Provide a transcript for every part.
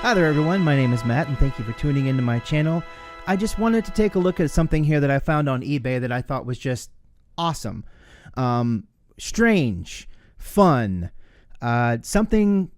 Hi there everyone, my name is Matt and thank you for tuning into my channel. I just wanted to take a look at something here that I found on eBay that I thought was just awesome. Strange, fun, something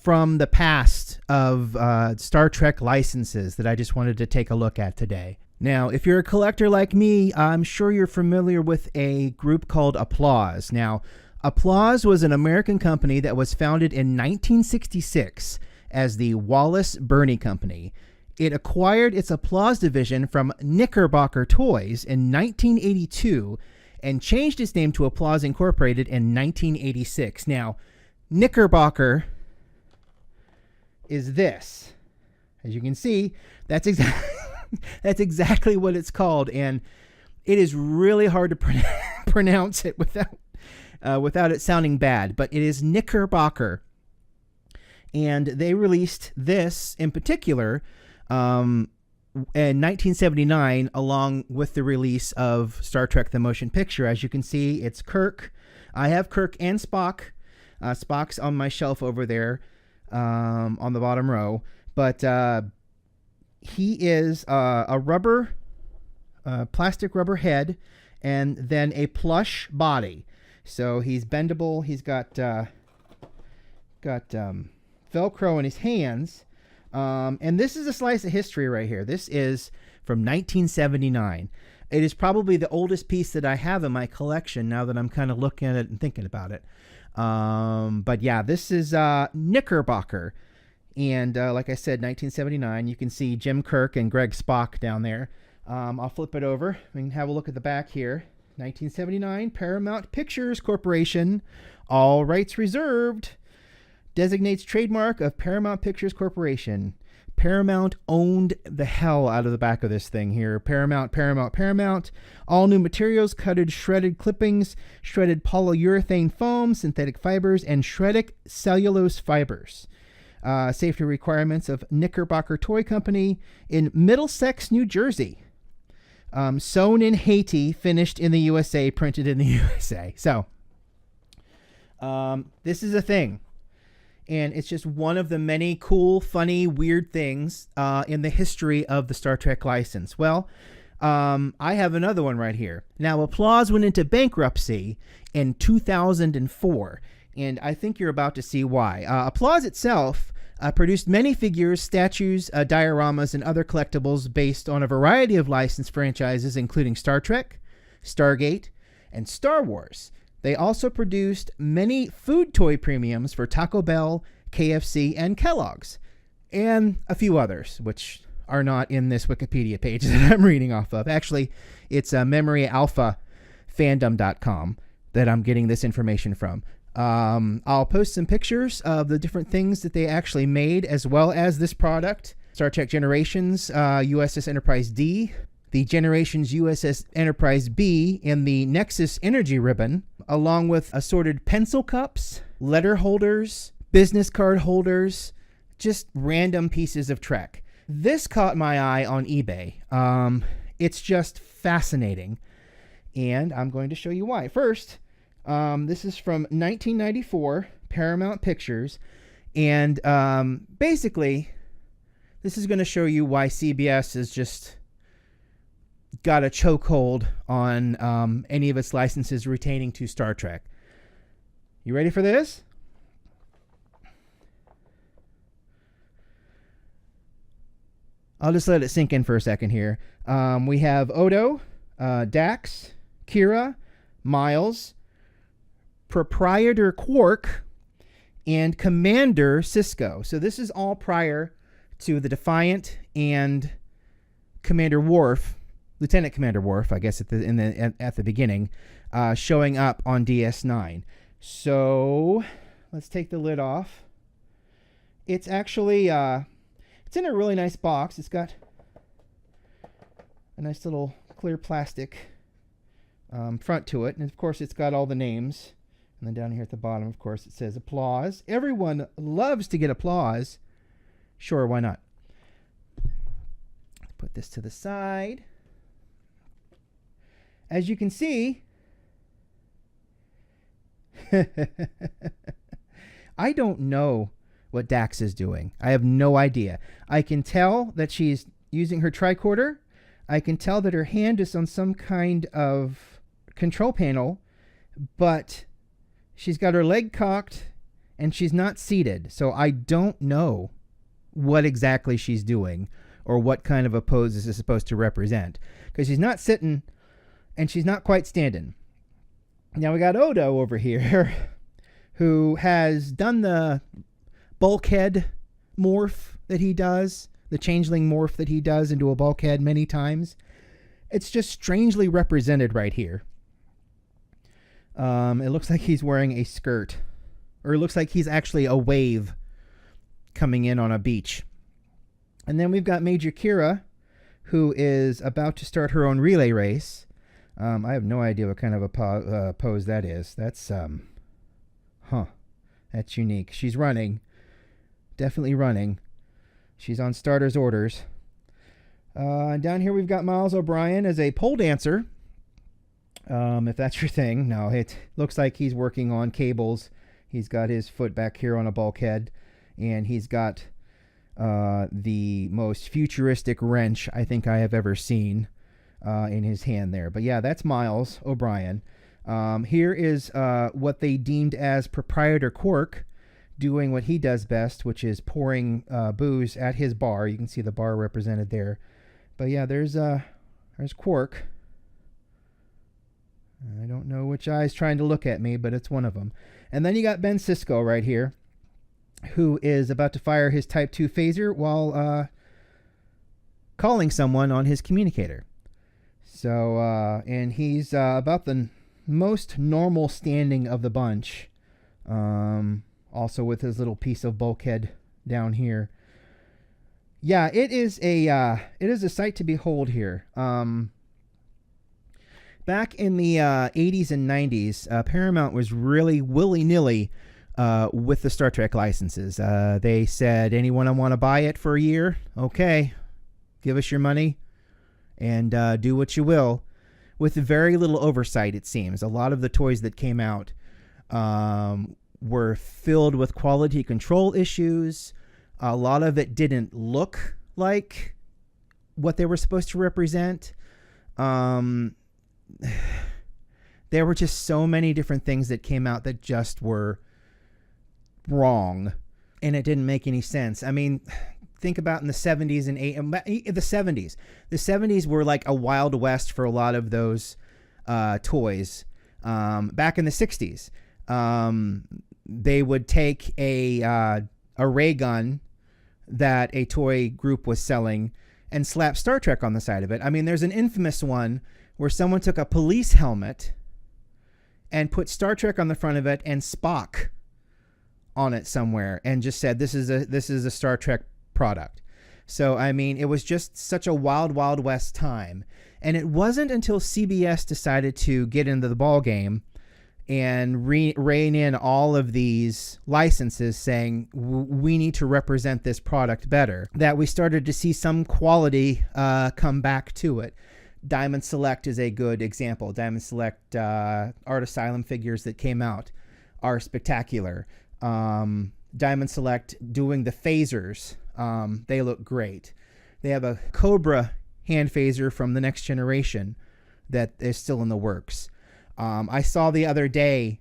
from the past of Star Trek licenses that I just wanted to take a look at today. Now, if you're a collector like me, I'm sure you're familiar with a group called Applause. Now, Applause was an American company that was founded in 1966 as the Wallace Birney Company. It acquired its Applause division from Knickerbocker Toys in 1982 and changed its name to Applause Incorporated in 1986. Now, Knickerbocker is this. As you can see, that's exactly what it's called, and it is really hard to pronounce it without it sounding bad, but it is Knickerbocker. And they released this in particular in 1979, along with the release of Star Trek the Motion Picture. As you can see, it's Kirk. I have Kirk and Spock. Spock's on my shelf over there on the bottom row. But he is a rubber, plastic rubber head, and then a plush body. So he's bendable. He's got Velcro in his hands. And this is a slice of history right here. This is from 1979. It is probably the oldest piece that I have in my collection now that I'm kind of looking at it and thinking about it. But yeah, this is Knickerbocker. And like I said, 1979. You can see Jim Kirk and Greg Spock down there. I'll flip it over. We can have a look at the back here. 1979, Paramount Pictures Corporation. All rights reserved. Designates trademark of Paramount Pictures Corporation. Paramount owned the hell out of the back of this thing here. Paramount, Paramount, Paramount. All new materials, cutted shredded clippings, shredded polyurethane foam, synthetic fibers, and shredded cellulose fibers. Safety requirements of Knickerbocker Toy Company in Middlesex, New Jersey. Sewn in Haiti, finished in the USA, printed in the USA. So, this is a thing. And it's just one of the many cool, funny, weird things in the history of the Star Trek license. Well, I have another one right here. Now, Applause went into bankruptcy in 2004, and I think you're about to see why. Applause itself produced many figures, statues, dioramas, and other collectibles based on a variety of licensed franchises, including Star Trek, Stargate, and Star Wars. They also produced many food toy premiums for Taco Bell, KFC, and Kellogg's, and a few others, which are not in this Wikipedia page that I'm reading off of. Actually, it's memoryalphafandom.com that I'm getting this information from. I'll post some pictures of the different things that they actually made, as well as this product. Star Trek Generations, USS Enterprise D, the Generations USS Enterprise B, and the Nexus Energy Ribbon, along with assorted pencil cups, letter holders, business card holders, just random pieces of Trek. This caught my eye on eBay. It's just fascinating, and I'm going to show you why. First, this is from 1994, Paramount Pictures, and basically, this is going to show you why CBS is just got a chokehold on any of its licenses retaining to Star Trek. You ready for this? I'll just let it sink in for a second here. We have Odo, Dax, Kira, Miles, Proprietor Quark, and Commander Sisko. So this is all prior to the Defiant and Commander Worf, Lieutenant Commander Worf, I guess at the beginning, showing up on DS9. So let's take the lid off. It's actually it's in a really nice box. It's got a nice little clear plastic front to it, and of course it's got all the names. And then down here at the bottom, of course, it says Applause. Everyone loves to get applause. Sure, why not? Put this to the side. As you can see, I don't know what Dax is doing. I have no idea. I can tell that she's using her tricorder. I can tell that her hand is on some kind of control panel, but she's got her leg cocked and she's not seated. So I don't know what exactly she's doing or what kind of a pose this is supposed to represent, because she's not sitting and she's not quite standing. Now we got Odo over here who has done the bulkhead morph that he does, the changeling morph that he does into a bulkhead many times. It's just strangely represented right here. It looks like he's wearing a skirt, or it looks like he's actually a wave coming in on a beach. And then we've got Major Kira, who is about to start her own relay race. I have no idea what kind of a pose that is. That's, that's unique. She's running. Definitely running. She's on starter's orders. Down here we've got Miles O'Brien as a pole dancer. If that's your thing. No, it looks like he's working on cables. He's got his foot back here on a bulkhead. And he's got the most futuristic wrench I think I have ever seen in his hand there. But yeah, that's Miles O'Brien. Here is what they deemed as Proprietor Quark doing what he does best, which is pouring booze at his bar. You can see the bar represented there. But yeah, there's Quark. I don't know which eye's trying to look at me, but it's one of them. And then you got Ben Sisko right here, who is about to fire his Type 2 phaser while calling someone on his communicator. So, and he's about the most normal standing of the bunch. Also with his little piece of bulkhead down here. Yeah, it is a sight to behold here. Back in the 80s and 90s, Paramount was really willy-nilly with the Star Trek licenses. They said, anyone want to buy it for a year? Okay, give us your money and do what you will. With very little oversight, it seems. A lot of the toys that came out were filled with quality control issues. A lot of it didn't look like what they were supposed to represent. There were just so many different things that came out that just were wrong, and it didn't make any sense. I mean, think about in the 70s and the 70s. The 70s were like a Wild West for a lot of those toys. Back in the 60s, they would take a ray gun that a toy group was selling and slap Star Trek on the side of it. I mean, there's an infamous one where someone took a police helmet and put Star Trek on the front of it and Spock on it somewhere and just said, this is a Star Trek product. So, I mean, it was just such a wild, Wild West time. And it wasn't until CBS decided to get into the ball game and rein in all of these licenses, saying we need to represent this product better, that we started to see some quality come back to it. Diamond Select is a good example. Diamond Select Art Asylum figures that came out are spectacular. Diamond Select doing the phasers, they look great. They have a Cobra hand phaser from the Next Generation that is still in the works. I saw the other day,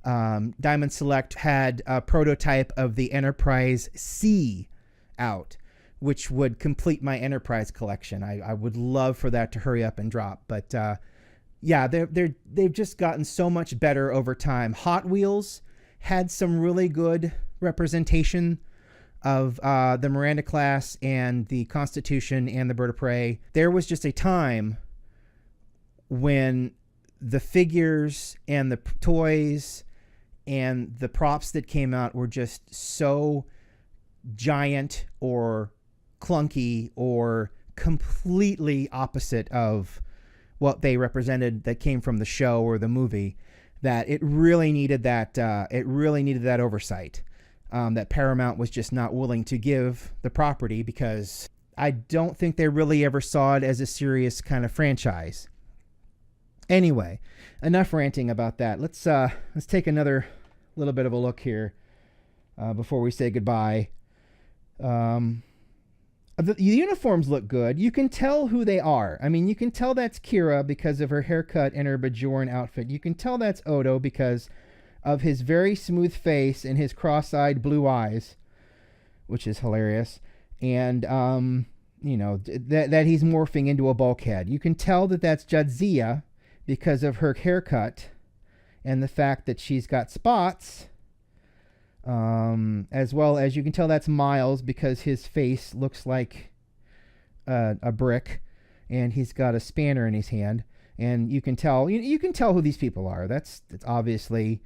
Diamond Select had a prototype of the Enterprise C out, which would complete my Enterprise collection. I would love for that to hurry up and drop. But yeah, they've just gotten so much better over time. Hot Wheels had some really good representation of the Miranda class and the Constitution and the Bird of Prey. There was just a time when the figures and the toys and the props that came out were just so giant or clunky or completely opposite of what they represented that came from the show or the movie, that it really needed that oversight that Paramount was just not willing to give the property, because I don't think they really ever saw it as a serious kind of franchise. Anyway, enough ranting about that. Let's take another little bit of a look here. before we say goodbye. The uniforms look good. You can tell who they are. I mean, you can tell that's Kira because of her haircut and her Bajoran outfit. You can tell that's Odo because of his very smooth face and his cross-eyed blue eyes, which is hilarious. And, that he's morphing into a bulkhead. You can tell that that's Jadzia because of her haircut and the fact that she's got spots. As well as you can tell that's Miles because his face looks like a brick, and he's got a spanner in his hand, and you can tell who these people are. It's obviously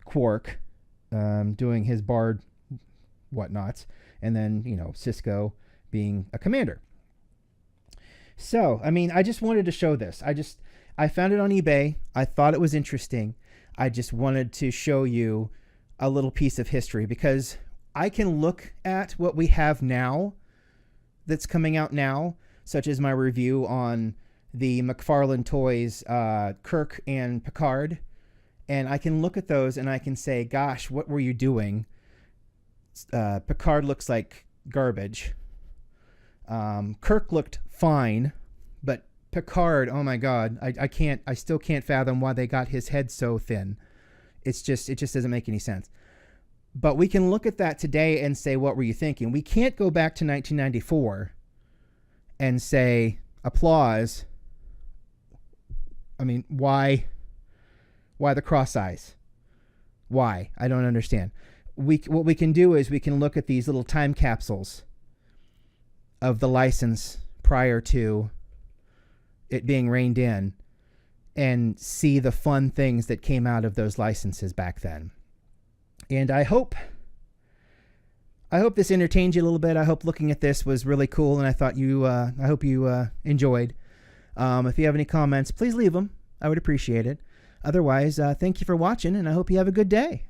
Quark doing his bard whatnots, and then Cisco being a commander. So I mean, I just wanted to show this. I found it on eBay. I thought it was interesting. I just wanted to show you a little piece of history because I can look at what we have now that's coming out now, such as my review on the McFarlane Toys Kirk and Picard, and I can look at those and I can say, gosh, what were you doing? Picard looks like garbage. Kirk looked fine, but Picard, oh my God, I still can't fathom why they got his head so thin. It just doesn't make any sense. But we can look at that today and say, what were you thinking? We can't go back to 1994 and say, applause. I mean, why the cross eyes? Why? I don't understand. What we can do is we can look at these little time capsules of the license prior to it being reined in and see the fun things that came out of those licenses back then. And I hope this entertained you a little bit. I hope looking at this was really cool, and I hope you enjoyed. If you have any comments, please leave them. I would appreciate it. Otherwise, thank you for watching, and I hope you have a good day.